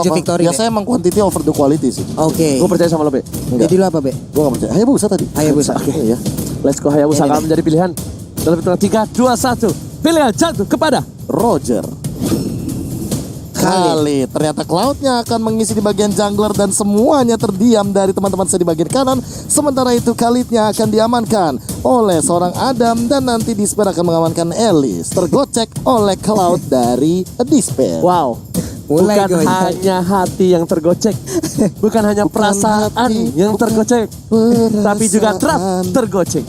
Menuju victory. Biasanya emang quantity over the quality sih. Oke. Gue percaya sama lo, Be. Jadi lu apa, Be? Gue gak percaya. Hayabusa tadi. Hayabusa. Oke ya. Let's go Hayabusa akan menjadi pilihan. Dalam hitungan 3, 2, 1. Pilihan jatuh kepada Roger. Khalid. Ternyata Cloud-nya akan mengisi di bagian jungler dan semuanya terdiam dari teman-teman saya di bagian kanan. Sementara itu Khalid-nya akan diamankan oleh seorang Adam dan nanti Despair akan mengamankan Elise. Tergocek oleh Cloud dari Despair. wow. Mulai Bukan goyang. hanya hati yang tergocek. Bukan hanya Bukan perasaan hati, yang bukan tergocek. Tapi juga draft tergocek.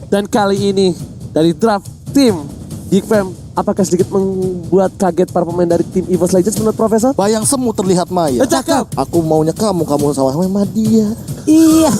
Dan kali ini dari draft tim Geek Fam, apakah sedikit membuat kaget para pemain dari tim EVOS Legends menurut Profesor? Bayang semu terlihat Maya. Cakep. Aku maunya kamu sama dia. Iya.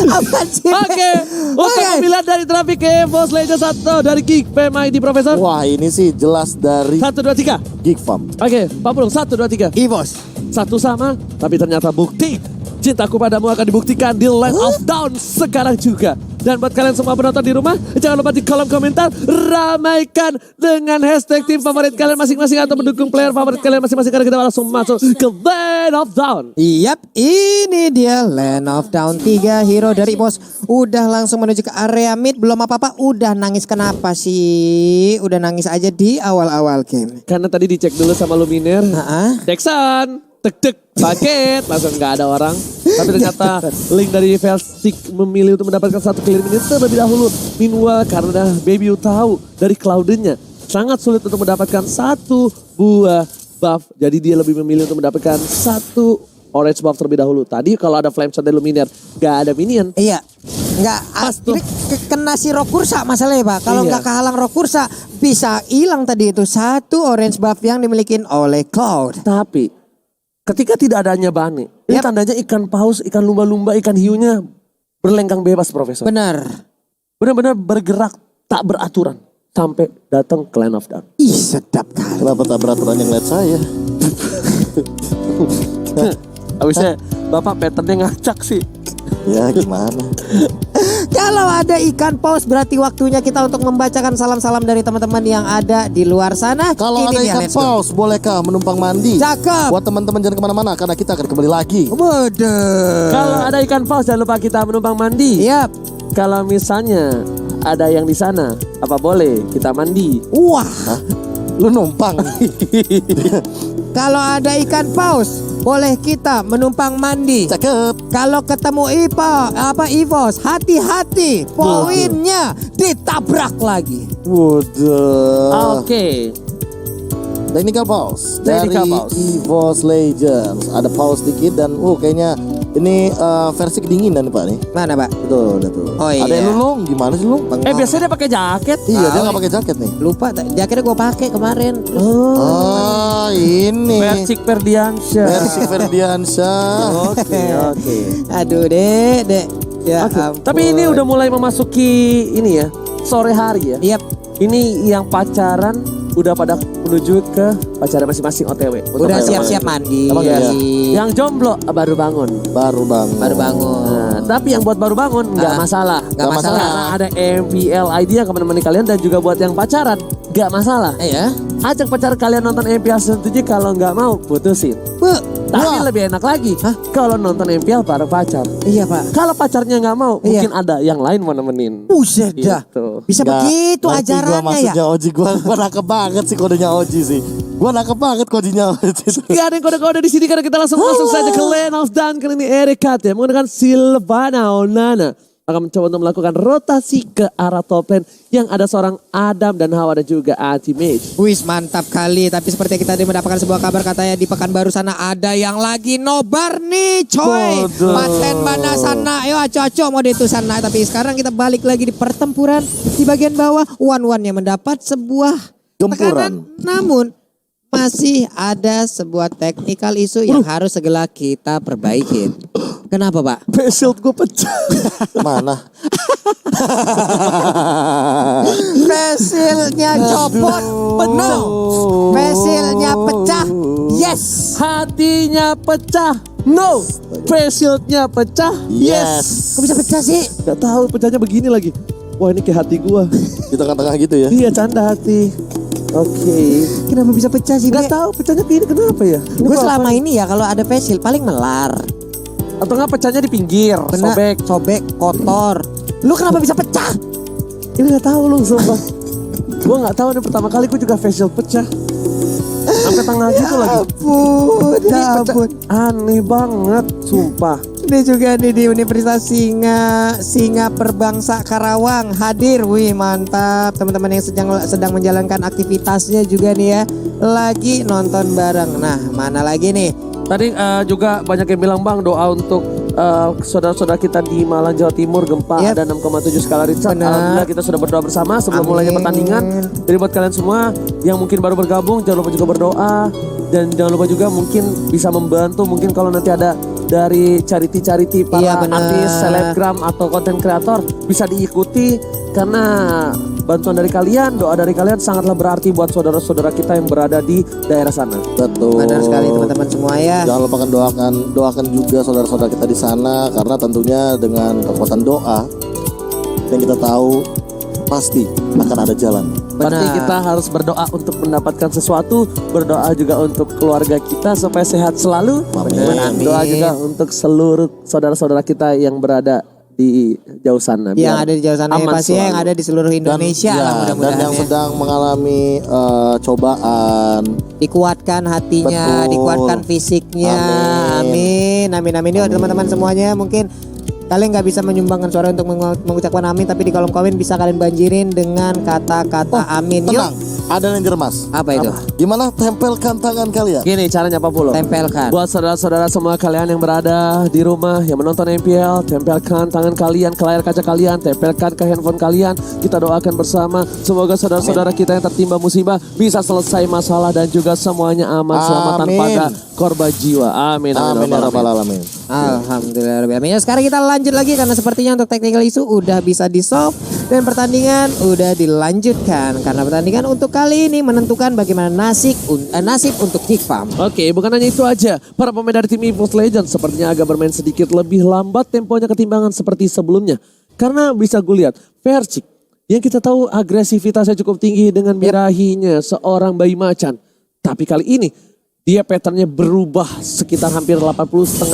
Apa sih? Oke, untuk pemilihan dari Traffic EVOS Legends atau dari Geek Fam ID Profesor? Wah ini sih jelas dari 1, 2, 3. Geek Farm. Oke, Pak Pulung 1, 2, 3. EVOS. Satu sama, tapi ternyata bukti cintaku padamu akan dibuktikan di Land of Dawn sekarang juga. Dan buat kalian semua penonton di rumah, jangan lupa di kolom komentar ramaikan dengan hashtag tim favorit kalian masing-masing atau mendukung player favorit kalian masing-masing karena kita langsung masuk ke Land of Dawn. Yap, ini dia Land of Dawn 3 hero dari EVOS. Udah langsung menuju ke area mid, belum apa-apa udah nangis. Kenapa sih? Udah nangis aja di awal-awal game. Karena tadi dicek dulu sama Luminaire, Dexan, tek paket, langsung nggak ada orang. Tapi ternyata link dari Velstick memilih untuk mendapatkan satu clear minute terlebih dahulu. Meanwhile karena Baby U tahu dari Clouden-nya sangat sulit untuk mendapatkan satu buah buff. Jadi dia lebih memilih untuk mendapatkan satu orange buff terlebih dahulu. Tadi kalau ada flame shot dari Luminaire gak ada minion. Iya. Enggak, ini kena si Rokursa masalahnya, Pak. Kalau Iya. nggak kehalang Rokursa bisa hilang tadi itu satu orange buff yang dimiliki oleh Cloud. Tapi ketika tidak adanya Bane, ini tandanya ikan paus, ikan lumba-lumba, ikan hiunya berlenggang bebas, Profesor. Benar. Benar-benar bergerak tak beraturan sampai datang ke Land of Dawn. Ih, sedap kali. Kenapa tak beraturan yang lihat saya? Habisnya Bapak patternnya ngacak sih. Ya gimana? Kalau ada ikan paus berarti waktunya kita untuk membacakan salam-salam dari teman-teman yang ada di luar sana. Kalau Ini ada dia, ikan let's go. paus, bolehkah menumpang mandi? Cakep. Buat teman-teman jangan kemana-mana karena kita akan kembali lagi. Waduh. Kalau ada ikan paus jangan lupa kita menumpang mandi. Yap. Kalau misalnya ada yang di sana, apa boleh kita mandi? Wah. Lu numpang. Kalau ada ikan paus, boleh kita menumpang mandi. Cakep. Kalau ketemu EVOS, hati-hati. Poinnya ditabrak lagi. Waduh. Oke. Technical pause dari Technical pause. EVOS Legends. Ada pause dikit dan kayaknya ini versi kedinginan Pak nih. Mana, Pak? Betul, udah tuh. Oh, Ada iya. yang lu gimana sih lu? Biasanya dia pakai jaket. Iya, dia nggak pakai jaket nih. Lupa, di akhirnya gue pakai kemarin. Oh, ini Persik Ferdiansyah. versi Ferdiansyah. Oke. Aduh, Dek. Ya ampun. Tapi ini udah mulai memasuki ini ya, sore hari ya. Yap. Ini yang pacaran udah pada menuju ke pacaran masing-masing OTW. Udah Emang siap-siap iya. mandi. Emang iya. Yang jomblo baru bangun. Baru bangun. Baru bangun. Nah, tapi yang buat baru bangun nggak masalah. Nggak masalah. Karena ada MPL ID yang akan menemani kalian dan juga buat yang pacaran nggak masalah. Ya. Ajak pacar kalian nonton MPL season 7, kalau nggak mau putusin. Tapi lebih enak lagi kalau nonton MPL bareng pacar. Iya, Pak. Kalau pacarnya nggak mau, Iya. mungkin ada yang lain mau nemenin. Buset dah. Gitu. Bisa Nggak begitu ngerti gua ajarannya ya. maksudnya Oji. Gua nangkep banget sih kodenya Oji sih. Gua nangkep banget kodenya Oji. Gak ada yang kode-kode di sini karena kita langsung masuk saja ke Land of Dawn. Kali ini Erika ya menggunakan Sylvana Onana akan mencoba untuk melakukan rotasi ke arah top lane yang ada seorang Adam dan Hawa dan juga Anti-Mage. Wis mantap kali. Tapi seperti kita tadi mendapatkan sebuah kabar katanya di Pekanbaru sana ada yang lagi nobar nih coy. Bodoh. Paten mana sana. Yo aco-aco mau itu sana. Tapi sekarang kita balik lagi di pertempuran. Di bagian bawah One-One yang mendapat sebuah Gempuran. tekanan. Namun masih ada sebuah technical issue yang harus segera kita perbaikin. Kenapa, Pak? Face shield gue pecah. Mana? Pesilnya copot. No. Pesilnya pecah. Yes. Hatinya pecah. No. Face shieldnya pecah. Yes. Kok bisa pecah sih? Gak tahu pecahnya begini lagi. Wah ini kayak hati gue. Di tengah-tengah gitu ya. Iya canda hati. Oke. kenapa bisa pecah sih? Gak tahu pecahnya gini kenapa ya? Gue selama ini ya kalau ada face shield paling melar. Atau nggak pecahnya di pinggir, sobek, kotor. Lu kenapa bisa pecah? Ini nggak tahu lu sumpah. Gue nggak tahu nih pertama kali gue juga facial pecah. Sampai tengah gitu lagi. Ya ampun. Aneh banget, sumpah. Ini juga nih di Universitas Singa Perbangsa Karawang hadir. Wih mantap, teman-teman yang sedang menjalankan aktivitasnya juga nih ya, lagi nonton bareng. Nah mana lagi nih? Tadi juga banyak yang bilang bang doa untuk saudara-saudara kita di Malang Jawa Timur gempa ada 6,7 skala Richter. Alhamdulillah kita sudah berdoa bersama sebelum mulainya pertandingan. Jadi buat kalian semua yang mungkin baru bergabung jangan lupa juga berdoa dan jangan lupa juga mungkin bisa membantu mungkin kalau nanti ada dari charity para artis, selebgram atau konten kreator bisa diikuti karena bantuan dari kalian, doa dari kalian sangatlah berarti buat saudara-saudara kita yang berada di daerah sana. Betul. Benar sekali teman-teman semua ya. Jangan lupakan doakan juga saudara-saudara kita di sana karena tentunya dengan kekuatan doa yang kita tahu pasti akan ada jalan. Berarti kita harus berdoa untuk mendapatkan sesuatu, berdoa juga untuk keluarga kita supaya sehat selalu. Amin. Doa juga untuk seluruh saudara-saudara kita yang berada di jauh sana. Yang ada di jauh sana ya, pasti yang ada di seluruh Indonesia dan, lah mudah-mudahan. Dan yang sedang mengalami cobaan, dikuatkan hatinya, dikuatkan fisiknya. Amin. Yuk teman-teman semuanya, mungkin kalian nggak bisa menyumbangkan suara untuk mengucapkan amin, tapi di kolom komen bisa kalian banjirin dengan kata-kata amin. Tenang, Yuk. ada yang geremas. Apa itu? Gimana tempelkan tangan kalian? Gini caranya Pak Pulo. Tempelkan. Buat saudara-saudara semua kalian yang berada di rumah yang menonton MPL, tempelkan tangan kalian ke layar kaca kalian, tempelkan ke handphone kalian. Kita doakan bersama semoga saudara-saudara kita yang tertimpa musibah bisa selesai masalah dan juga semuanya aman selamat tanpa ada korban jiwa. Amin. Amin ya rabbal alamin. Alhamdulillah. Ya, sekarang kita lanjut lagi karena sepertinya untuk technical issue udah bisa di solve dan pertandingan udah dilanjutkan karena pertandingan untuk kali ini menentukan bagaimana nasib untuk Geek Farm. Oke, bukan hanya itu aja. Para pemain dari tim EVOS Legends sepertinya agak bermain sedikit lebih lambat temponya ketimbangan seperti sebelumnya. Karena bisa gue lihat, Versik yang kita tahu agresivitasnya cukup tinggi dengan birahinya seorang bayi macan. Tapi kali ini dia patternnya berubah sekitar hampir 80,5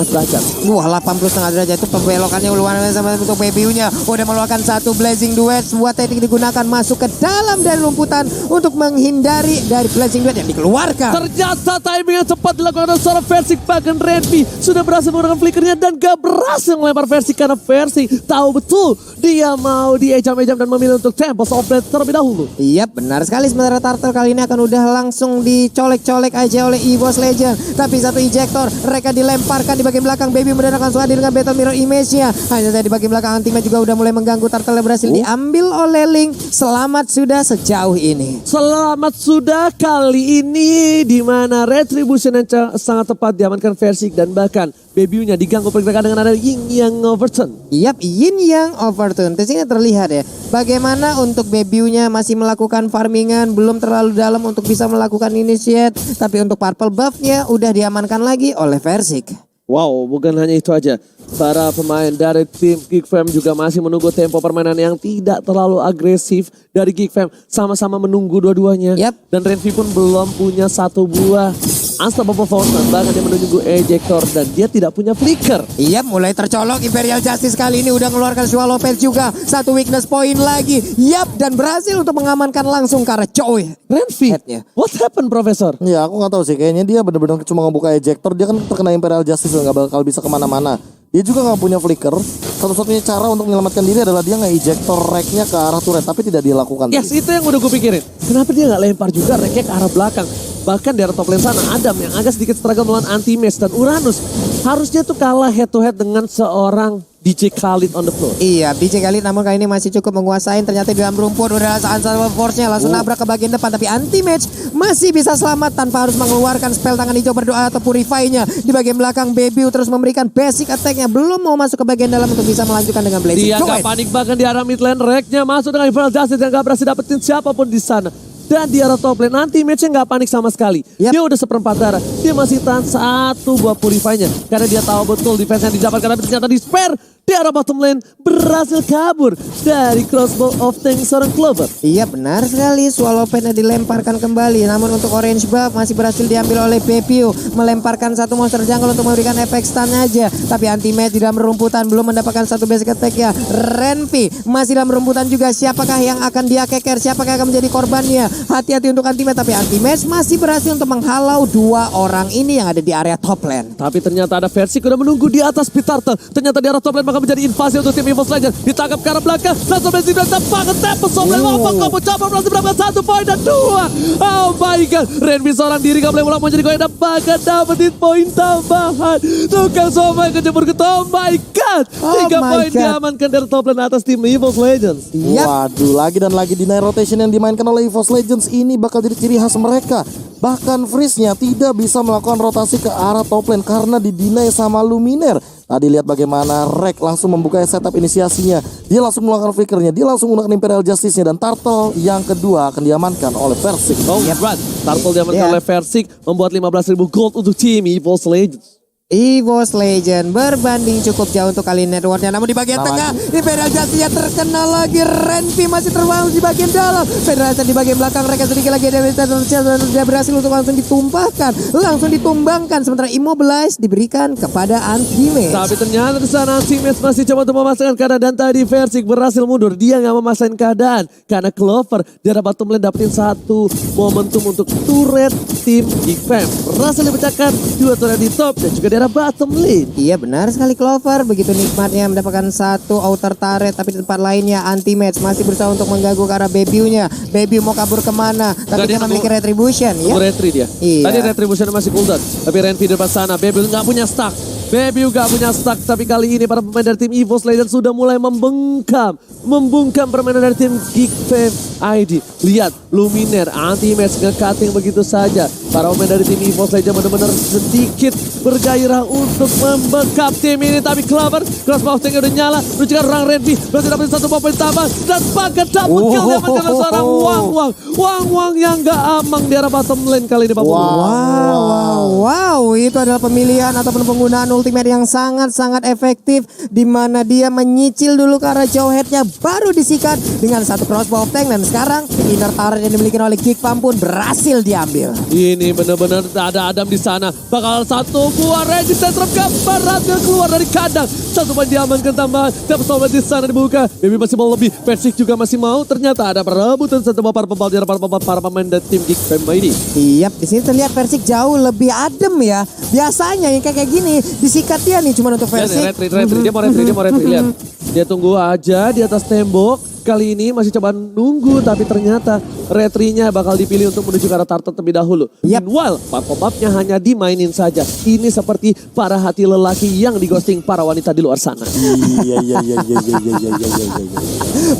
derajat. Wah 80,5 derajat itu pembelokannya luar biasa untuk BBU-nya. Udah mengeluarkan satu Blazing Duet. Sebuah teknik digunakan masuk ke dalam dari lumputan untuk menghindari dari Blazing Duet yang dikeluarkan. Ternyata timing yang cepat dilakukan oleh seorang Versik. Bahkan Renvi sudah berhasil menggunakan flickernya dan gak berhasil melempar Versik karena Versik tahu betul dia mau diejam-ejam dan memilih untuk Tempest of Blade terlebih dahulu. Iya benar sekali. Sementara Turtle kali ini akan udah langsung dicolek-colek aja oleh EVOS Legend. Tapi satu ejector mereka dilemparkan di bagian belakang. Baby mendadak langsung hadir dengan Battle Mirror Image-nya. Hanya saja di bagian belakang Anti-Match juga udah mulai mengganggu. Turtle yang berhasil diambil oleh Link. Selamat sudah sejauh ini. Selamat sudah kali ini di mana retribution yang sangat tepat diamankan Versik dan bahkan Baby-nya diganggu pergerakan dengan ada Yin Yang Overturn. Yap, Yin Yang Overturn. Di sini terlihat ya bagaimana untuk Baby-nya masih melakukan farmingan, belum terlalu dalam untuk bisa melakukan initiate, tapi untuk purple buff-nya udah diamankan lagi oleh Versik. Wow, bukan hanya itu aja. Para pemain dari tim Geek Fam juga masih menunggu tempo permainan yang tidak terlalu agresif dari Geek Fam. Sama-sama menunggu dua-duanya. Dan Renvi pun belum punya satu buah Unstoppable Fountain. Bahkan dia menunggu ejector dan dia tidak punya flicker. Iya, mulai tercolok Imperial Justice kali ini udah mengeluarkan Swallow Pants juga. Satu weakness point lagi. Yap, dan berhasil untuk mengamankan langsung ke arah Choi. Renvi, what happened Profesor? Ya aku gak tahu sih, kayaknya dia benar-benar cuma ngebuka ejector. Dia kan terkena Imperial Justice, gak bakal bisa kemana-mana. Dia juga gak punya flicker. Satu-satunya cara untuk menyelamatkan diri adalah dia nge-ejector rack-nya ke arah turret. Tapi tidak dilakukan. Yes, itu yang udah gue pikirin. Kenapa dia gak lempar juga rack-nya ke arah belakang? Bahkan di arah top lane sana Adam yang agak sedikit struggle melawan Anti-Match dan Uranus harusnya tuh kalah head to head dengan seorang DJ Khalid on the floor. Iya, DJ Khalid namun kali ini masih cukup menguasain. Ternyata di dalam rumput udah Unstoppable Force-nya langsung nabrak ke bagian depan. Tapi Anti-Match masih bisa selamat tanpa harus mengeluarkan spell tangan hijau berdoa atau Purify-nya. Di bagian belakang Baby terus memberikan basic attack-nya. Belum mau masuk ke bagian dalam untuk bisa melanjutkan dengan Blazing. Dia gak panik bahkan di arah mid lane. Rack-nya masuk dengan Imperial Justice dan gak berhasil dapetin siapapun di sana. Dan di arah top lane Anti-Match-nya gak panik sama sekali. Dia udah seperempat darah. Dia masih tahan satu buah Purify-nya. Karena dia tahu betul defense yang didapatkan. Tapi ternyata di spare di arah bottom lane berhasil kabur dari crossbow of tank seorang Clover. Iya benar sekali, Swallow Pen dilemparkan kembali. Namun untuk orange buff masih berhasil diambil oleh Bepiu. Melemparkan satu monster jungle untuk memberikan efek stun aja. Tapi anti-match di dalam rumputan belum mendapatkan satu basic attack ya. Renpi masih dalam rumputan juga. Siapakah yang akan dia keker? Siapakah yang akan menjadi korbannya? Hati-hati untuk anti-match. Tapi anti-match masih berhasil untuk menghalau dua orang ini yang ada di area top lane. Tapi ternyata ada versi udah menunggu di atas Pit Turtle. Ternyata di arah top lane maka menjadi invasi untuk tim EVOS Legends. Ditangkap ke arah belakang. Langsung Messi dan tembakan Tempest top lane. Wapang kamu coba berhasil mendapatkan 1 poin dan 2. Oh my god. Renpi seorang diri gak boleh ulang menjadi goyang dan bahkan dapetin poin tambahan. Tukang Soma yang kejebur ke top. Oh my god. 3 poin diamankan dari top lane atas tim EVOS Legends. Waduh, lagi dan lagi deny rotation yang dimainkan oleh EVOS Legends ini bakal jadi ciri khas mereka. Bahkan Freeze-nya tidak bisa melakukan rotasi ke arah top lane karena didinai sama Luminaire. Tadi lihat bagaimana Rek langsung membuka setup inisiasinya. Dia langsung melakukan flickernya, dia langsung menggunakan Imperial Justice-nya. Dan Turtle yang kedua akan diamankan oleh Versik. Oh right, Turtle diamankan oleh Versik membuat 15.000 gold untuk tim EVOS Legends. EVOS Legend berbanding cukup jauh untuk kali networknya. Namun di bagian tengah Imperial Justice terkena lagi. Renpi masih terbangun di bagian dalam. Federasi di bagian belakang. Mereka sedikit lagi ada dia berhasil untuk langsung ditumpahkan, langsung ditumbangkan. Sementara Immobilize diberikan kepada Anti-Match. Tapi ternyata di sana Anti-Match masih coba untuk memasangkan keadaan. Dan tadi Versik berhasil mundur. Dia nggak memasangkan keadaan karena Clover di arah bottom lane dapetin satu momentum untuk turret tim Geek Fam. Berhasil dipecahkan 2 turret di top dan juga di arah bottom lane. Iya benar sekali Clover. Begitu nikmatnya mendapatkan satu outer turret. Tapi di tempat lainnya Anti-Match masih berusaha untuk mengganggu ke arah Bebiu-nya. Bebiu mau kabur kemana? Tapi dia memiliki Retribution ya. Retri dia. Iya. Tadi Retribution masih cooldown. Tapi Renpi di depan sana. Bebiu nggak punya stack. Bebiu gak punya stack, tapi kali ini para pemain dari tim EVOS Legends sudah mulai membungkam permainan dari tim Geek Fam ID. Lihat, Luminaire, Anti-Match nge-cutting begitu saja. Para pemain dari tim EVOS Legends benar-benar sedikit bergairah untuk membekap tim ini. Tapi Clover, crossbow tank udah nyala, menuju orang Renpi, berarti dapat satu poin tambah. Dan pakai double kill diamankan oleh seorang Wang yang gak amang di arah bottom lane kali ini Pak. Wow, itu adalah pemilihan ataupun penggunaan ultimate yang sangat-sangat efektif, di mana dia menyicil dulu ke arah jauh headnya, baru disikat dengan satu crossbow tank. Dan sekarang inner turret yang dimiliki oleh Geek Fam pun berhasil diambil. Ini benar-benar ada Adam di sana. Bakal satu buah resistance berhasil keluar dari kandang. Satu poin diamankan tambahan. Dapat sobat di sana dibuka. Baby masih mau lebih. Versik juga masih mau. Ternyata ada perebutan satu para pembalap para pemain dan tim Geek Fam ini. Iya, di sini terlihat Versik jauh lebih adem ya. Biasanya yang kayak gini disikat dia nih cuma untuk Versik. Retri. Dia mau retri. Lihat. Dia tunggu aja di atas tembok. Kali ini masih coba nunggu, tapi ternyata retrinya bakal dipilih untuk menuju ke arah Turtle terlebih dahulu. Meanwhile, pop-up-nya hanya dimainin saja. Ini seperti para hati lelaki yang digosting para wanita di luar sana. Iya.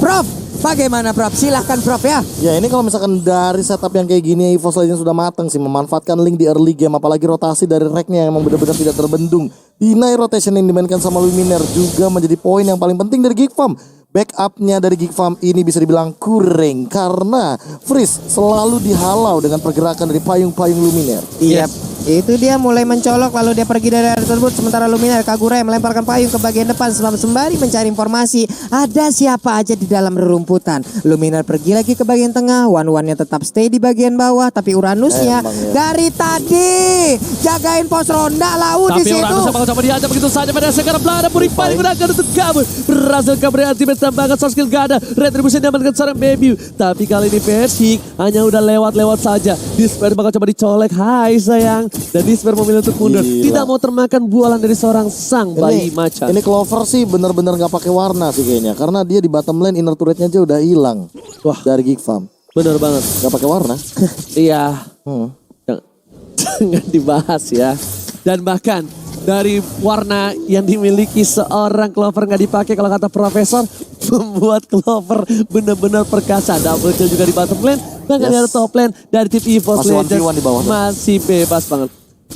Prof, bagaimana Prof? Silahkan Prof ya. Ya ini kalau misalkan dari setup yang kayak gini EVOS Legends sudah matang sih. Memanfaatkan link di early game. Apalagi rotasi dari Reknya yang memang benar-benar tidak terbendung. Deny rotation yang dimainkan sama Luminaire juga menjadi poin yang paling penting dari Geek Fam. Backupnya dari Geek Fam ini bisa dibilang kurang karena Freeze selalu dihalau dengan pergerakan dari payung-payung Luminaire. Iya. Itu dia mulai mencolok lalu dia pergi dari area tersebut. Sementara Luminaire Kagura yang melemparkan payung ke bagian depan sembari mencari informasi ada siapa aja di dalam rerumputan. Luminaire pergi lagi ke bagian tengah. One-one-nya tetap stay di bagian bawah. Tapi Uranusnya dari tadi jagain pos ronda laut di situ. Tapi Uranus bakal coba diajak begitu saja pada sekarang belakang Purify digunakan untuk kabur. Berhasil kabur Anti-Match tambahkan soft skill gak ada. Retribution diamankan seorang Bebiu. Tapi kali ini Versik hanya udah lewat saja. Disper bakal coba dicolek. Hai sayang. Dan Disper memilih untuk mundur. Tidak mau termakan bualan dari seorang sang bayi macan. Ini Clover sih benar-benar gak pakai warna sih kayaknya. Karena dia di bottom lane inner turretnya aja udah hilang. Wah, dari Geek Fam. Bener banget. Gak pakai warna. Iya. Jangan dibahas ya. Dan bahkan dari warna yang dimiliki seorang Clover nggak dipakai kalau kata Profesor, membuat Clover benar-benar perkasa. Double kill juga di bottom lane, bahkan di top lane dari tim EVOS Legends di bawah masih bebas banget.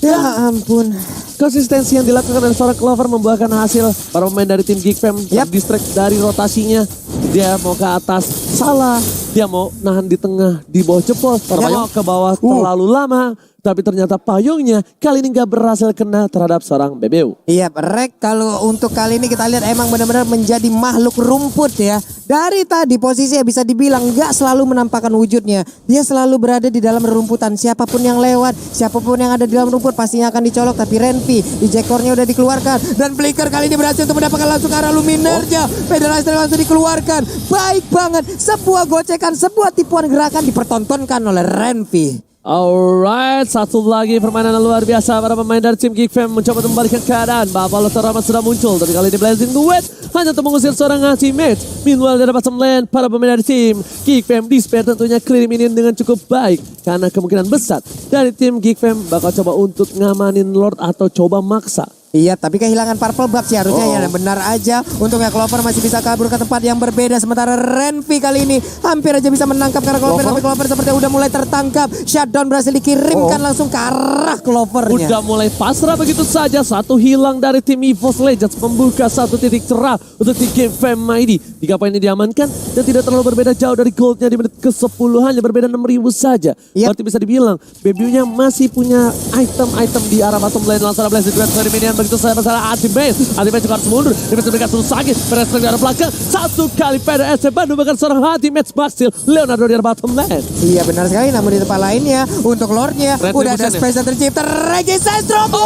Ya ampun. Konsistensi yang dilakukan oleh seorang Clover membuahkan hasil. Para pemain dari tim Geek Fam terdistract dari rotasinya. Dia mau ke atas, salah. Dia mau nahan di tengah, di bawah jempol. Dia mau ke bawah terlalu lama. Tapi ternyata payungnya kali ini gak berhasil kena terhadap seorang BBU. Iya, Rek, kalau untuk kali ini kita lihat emang benar-benar menjadi makhluk rumput ya. Dari tadi posisinya bisa dibilang gak selalu menampakkan wujudnya. Dia selalu berada di dalam rerumputan. Siapapun yang lewat, siapapun yang ada di dalam rumput pastinya akan dicolok. Tapi Renvi, ejectornya udah dikeluarkan. Dan Flicker kali ini berhasil untuk mendapatkan langsung ke arah Luminernya. Federalizer langsung dikeluarkan. Baik banget, sebuah gocekan, sebuah tipuan gerakan dipertontonkan oleh Renvi. Alright, satu lagi permainan yang luar biasa para pemain dari tim Geek Fam mencoba untuk membalikan keadaan. Bapak Lotorama sudah muncul, tapi kali ini Blazing Duet hanya untuk mengusir seorang teammate. Meanwhile dari bottom lane, para pemain dari tim Geek Fam Despair tentunya clear minion dengan cukup baik. Karena kemungkinan besar dari tim Geek Fam bakal coba untuk ngamanin Lord atau coba maksa. Iya, tapi kehilangan purple buff sih harusnya ya. Benar aja. Untungnya Clover masih bisa kabur ke tempat yang berbeda. Sementara Renvi kali ini hampir aja bisa menangkap karena Clover. Tapi Clover sepertinya udah mulai tertangkap. Shutdown berhasil dikirimkan langsung ke arah Clovernya. Udah mulai pasrah begitu saja. Satu hilang dari tim EVOS Legends. Membuka satu titik cerah untuk di game Fam ID. 3 poin ini diamankan dan tidak terlalu berbeda jauh dari goldnya di menit ke-10. Hanya berbeda 6.000 saja. Berarti bisa dibilang BBU-nya masih punya item-item di arah bottom lane. Langsung ada Blazing Duet dari minion. Begitu saya masalah Ultimate juga harus mundur. Dia berikan sakit. Peres di arah belakang. Satu kali PDS Bandung bahkan seorang Ultimate Maxil Leonardo di arah bottom lane. Iya benar sekali. Namun di tempat lainnya untuk Lordnya udah ada space yang tercipta. Regi Sestro. Oh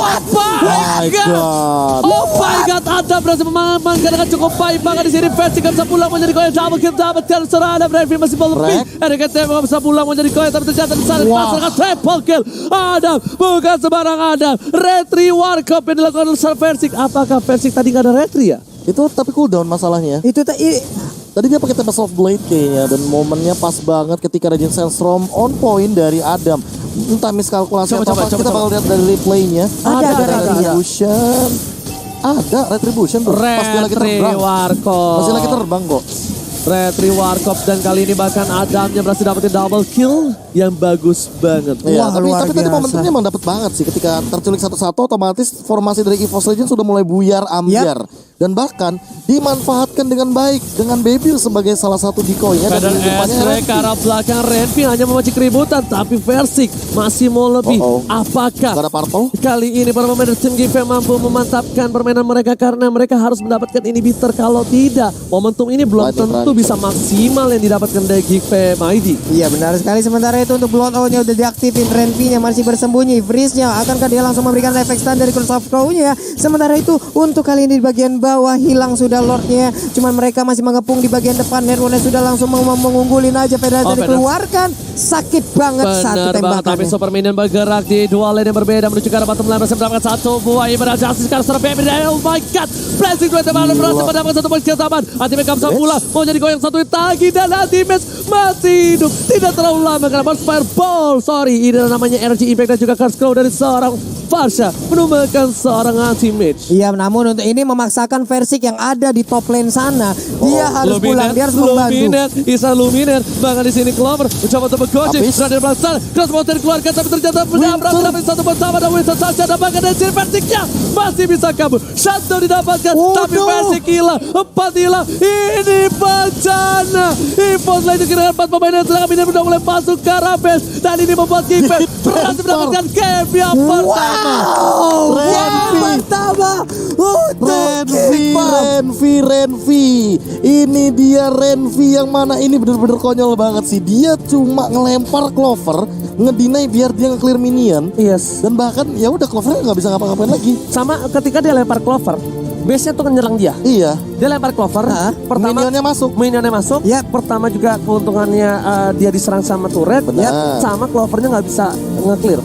my god. Oh my god. Ada berhasil mengamankan dengan cukup baik. Bahkan di sini Versi gak bisa pulang menjadi koin. Double kill dapat dan seorang ada Brave masih lebih. RKT gak bisa pulang menjadi koin. Tapi ternyata di sana pasarkan triple kill. Adam bukan sembarang Adam. Retri Warkop yang dilakukan oleh Versik. Apakah Versik tadi gak ada retri ya? Itu tapi cooldown masalahnya. Itu Tadi dia pakai Tempest of Blade kayaknya. Dan momennya pas banget ketika Regen Sandstorm on point dari Adam. Entah miskalkulasi atau apa. Kita bakal lihat dari replaynya. Ada Retribution. Ada Retribution tuh. Pas dia lagi terbang. Masih lagi terbang kok. Retri Warkop dan kali ini bahkan Adamnya berhasil dapetin double kill yang bagus banget. Iya, Wah, tapi tadi momentumnya emang dapat banget sih ketika terculik satu-satu otomatis formasi dari EVOS Legends sudah mulai buyar ambiar dan bahkan dimanfaatkan dengan baik dengan Baby sebagai salah satu decoy-nya dan Esre ke arah belakang Renvi hanya memancing keributan tapi Versik masih mau lebih. Apakah ada purple? Kali ini para pemain dari tim GV mampu memantapkan permainan mereka karena mereka harus mendapatkan inhibitor, kalau tidak momentum ini belum tentu bisa maksimal yang didapatkan dari GV ID. Iya benar sekali. Sementara itu untuk Bloodhound-nya udah diaktifin, Renvi-nya masih bersembunyi, Freeze-nya akankah dia langsung memberikan efek stun dari Curse of Crow-nya. Sementara itu untuk kali ini di bagian bawah hilang sudah Lord-nya, cuman mereka masih mengepung di bagian depan. Network-nya sudah langsung mengunggulin aja. Federasi dikeluarkan, sakit banget satu tembakannya. Tapi Super Minion bergerak di dua lane yang berbeda menuju ke arah bottom lane, berhasil mendapatkan satu buah ibadah justice sekarang secara Baby. Oh my god, Blazing Duet berhasil mendapatkan satu poin skill taman. Ultimate gak bisa pulang, mau jadi goyang satu lagi dan Ultimate masih hidup. Tidak terlalu lama karena Bonfire Ball. Ini namanya Energy Impact dan juga Curse Crow dari seorang Farsha menumbangkan seorang Ultimate. Iya, namun untuk ini memaksakan Versik yang ada di top lane sana. Dia harus pulang, dia harus membantu. Isa Luminer, bahkan di sini Clover mencoba untuk bergojek. Berada di belakang, Cross Mountain keluarkan tapi ternyata menabrak satu bersama dan Winston Sasha dan bahkan dari sini Versiknya masih bisa kabur. Shutdown didapatkan, tapi Versik hilang, 4 hilang. Ini bencana. EVOS Legends dengan 4 pemain dan sedangkan Minion sudah mulai masuk ke arah base dan ini membuat Geekfam berhasil mendapatkan game yang pertama. Renvi. Ini dia Renvi yang mana ini bener-bener konyol banget sih. Dia cuma ngelempar Clover, ngedinai biar dia nge-clear minion. Yes. Dan bahkan ya udah Clover nggak bisa ngapa-ngapain lagi. Sama ketika dia lempar Clover, base-nya tuh nyerang dia. Iya. Dia lempar Clover, pertama minionnya masuk. Ya, pertama juga keuntungannya dia diserang sama turret, ya, sama Clovernya nggak bisa nge-clear.